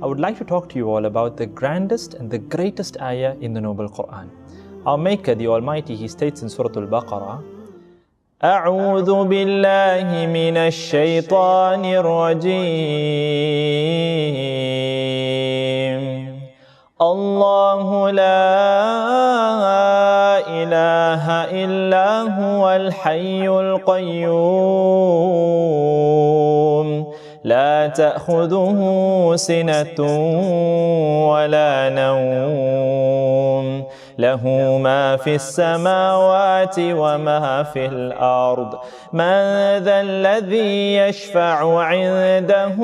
I would like to talk to you all about the grandest and the greatest ayah in the Noble Quran. Our Maker, the Almighty, He states in Surah Al-Baqarah, أعوذ بالله من الشيطان الرجيم الله لا إله إلا هو الحي القيوم لا تأخذه سنة ولا نوم له ما في السماوات وما في الأرض من ذا الذي يشفع عنده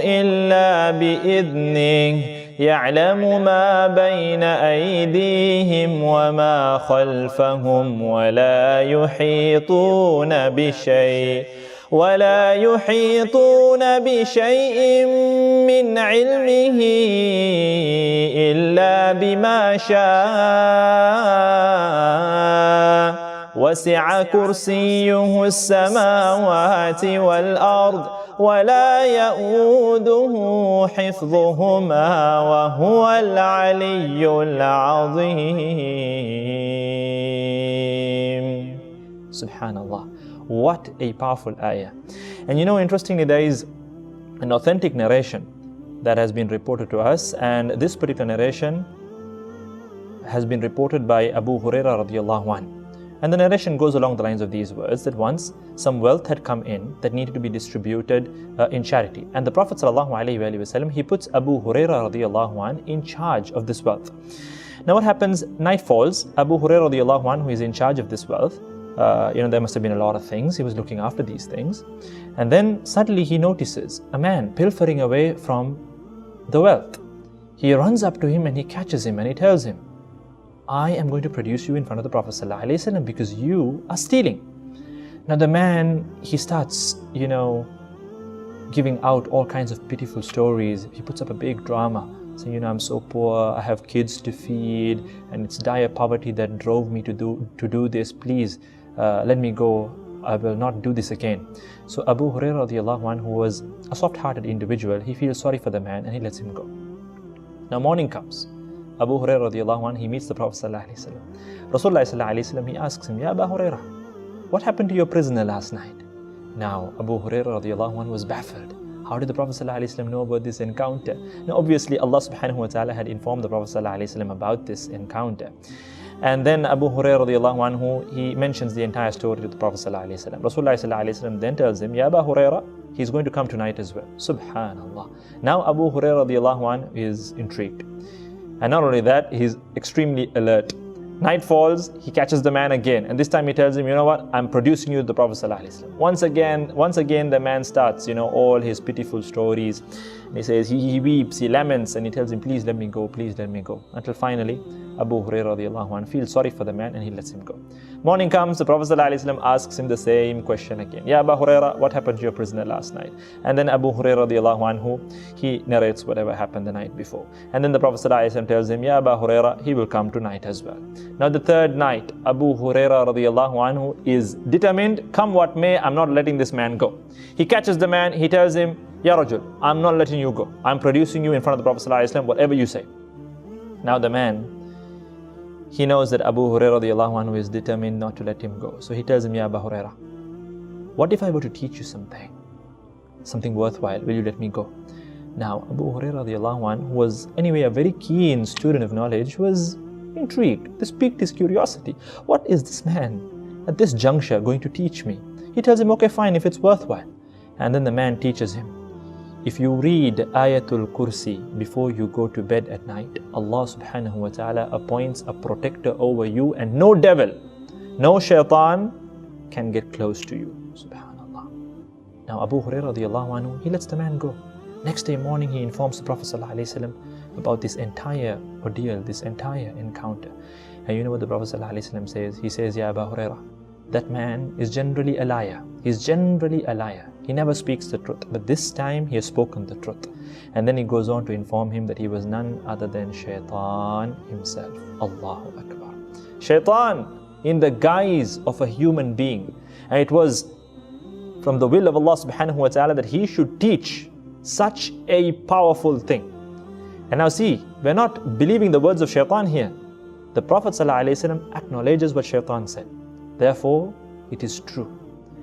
إلا بإذنه يعلم ما بين أيديهم وما خلفهم ولا يحيطون بشيء من علمه إلا بما شاء وسع كرسيه السماوات والأرض ولا يؤوده حفظهما وهو العلي العظيم. Subhanallah. What a powerful ayah. And you know, interestingly, there is an authentic narration that has been reported to us, and this particular narration has been reported by Abu Hurayrah radiallahu anhu. And the narration goes along the lines of these words, that once some wealth had come in that needed to be distributed in charity. And the Prophet sallallahu alaihi wasallam, he puts Abu Hurayrah radiallahu anhu in charge of this wealth. Now what happens, night falls, Abu Hurayrah radiallahu anhu, who is in charge of this wealth, there must have been a lot of things, he was looking after these things. And then suddenly he notices a man pilfering away from the wealth. He runs up to him and he catches him and he tells him, I am going to produce you in front of the Prophet ﷺ because you are stealing. Now the man, he starts, giving out all kinds of pitiful stories. He puts up a big drama, saying, I'm so poor, I have kids to feed, and it's dire poverty that drove me to do this. Please, let me go. I will not do this again. So Abu Hurayrah radiallahu anhu, who was a soft-hearted individual, he feels sorry for the man and he lets him go. Now morning comes. Abu Hurayrah radiallahu anhu, he meets the Prophet sallallahu alaihi wasallam. Rasulullah sallallahu alaihi wasallam, he asks him, Ya Abu Hurayrah, what happened to your prisoner last night? Now Abu Hurayrah radiallahu anhu was baffled. How did the Prophet sallallahu alaihi wasallam know about this encounter? Now obviously Allah subhanahu wa ta'ala had informed the Prophet sallallahu alaihi wasallam about this encounter. And then Abu Hurayrah radiallahu anhu, he mentions the entire story to the Prophet sallallahu alaihi wasallam. Rasulullah sallallahu alaihi wasallam then tells him, Ya Abu Hurayrah, he's going to come tonight as well. Subhanallah. Now Abu Hurayrah radiallahu anhu is intrigued. And not only that, he's extremely alert. Night falls, he catches the man again. And this time he tells him, you know what, I'm producing you to the Prophet ﷺ. Once again, the man starts, all his pitiful stories. And he says, he weeps, he laments, and he tells him, please let me go, please let me go. Until finally, Abu Hurayrah radiallahu anhu feels sorry for the man and he lets him go. Morning comes, the Prophet ﷺ asks him the same question again. Ya Abu Hurayrah, what happened to your prisoner last night? And then Abu Hurayrah radiallahu anhu, he narrates whatever happened the night before. And then the Prophet ﷺ tells him, Ya Abu Hurayrah, he will come tonight as well. Now the third night, Abu Hurayrah radiallahu anhu is determined, come what may, I'm not letting this man go. He catches the man, he tells him, Ya Rajul, I'm not letting you go. I'm producing you in front of the Prophet ﷺ, whatever you say. Now the man, he knows that Abu Hurayrah radiallahu anhu is determined not to let him go. So he tells him, Ya Abu Hurayrah, what if I were to teach you something worthwhile? Will you let me go? Now Abu Hurayrah radiallahu anhu, who was anyway a very keen student of knowledge, was intrigued. This piqued his curiosity. What is this man at this juncture going to teach me? He tells him, okay, fine, if it's worthwhile. And then the man teaches him, if you read Ayatul Kursi before you go to bed at night, Allah subhanahu wa ta'ala appoints a protector over you, and no devil, no Shaythaan can get close to you. Subhanallah. Now Abu Hurayrah radiallahu anhu, he lets the man go. Next day morning, he informs the Prophet sallallahu alaihi wasallam about this entire ordeal, this entire encounter. And you know what the Prophet sallallahu alaihi wasallam says? He says, Ya Abu Hurayrah, that man is generally a liar. He's generally a liar. He never speaks the truth. But this time he has spoken the truth. And then he goes on to inform him that he was none other than Shaythaan himself. Allahu Akbar. Shaythaan in the guise of a human being. And it was from the will of Allah subhanahu wa ta'ala that he should teach Such a powerful thing. And now see, we're not believing the words of Shaythaan here. The Prophet ﷺ acknowledges what Shaythaan said. Therefore, it is true.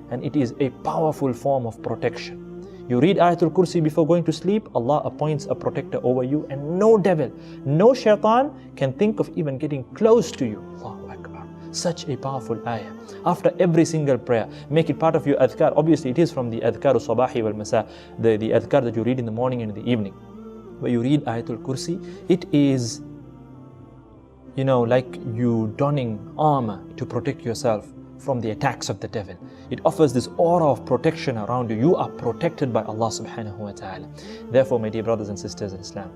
And it is a powerful form of protection. You read Ayatul Kursi before going to sleep, Allah appoints a protector over you, and no devil, no Shaythaan can think of even getting close to you. Allahu Akbar. Such a powerful ayah. After every single prayer, make it part of your adhkar. Obviously, it is from the adhkar sabahi wal masa, the adhkar that you read in the morning and in the evening. Where you read Ayatul Kursi, it is, like you donning armor to protect yourself from the attacks of the devil. It offers this aura of protection around you. You are protected by Allah subhanahu wa ta'ala. Therefore, my dear brothers and sisters in Islam,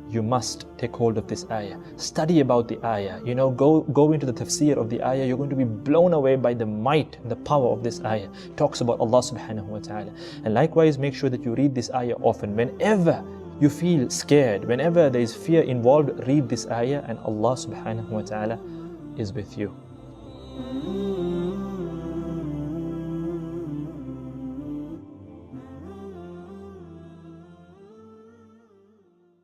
you must take hold of this ayah. Study about the ayah. Go into the tafsir of the ayah. You're going to be blown away by the might and the power of this ayah. It talks about Allah subhanahu wa ta'ala. And likewise, make sure that you read this ayah often. Whenever you feel scared, whenever there is fear involved, read this ayah, and Allah subhanahu wa ta'ala is with you.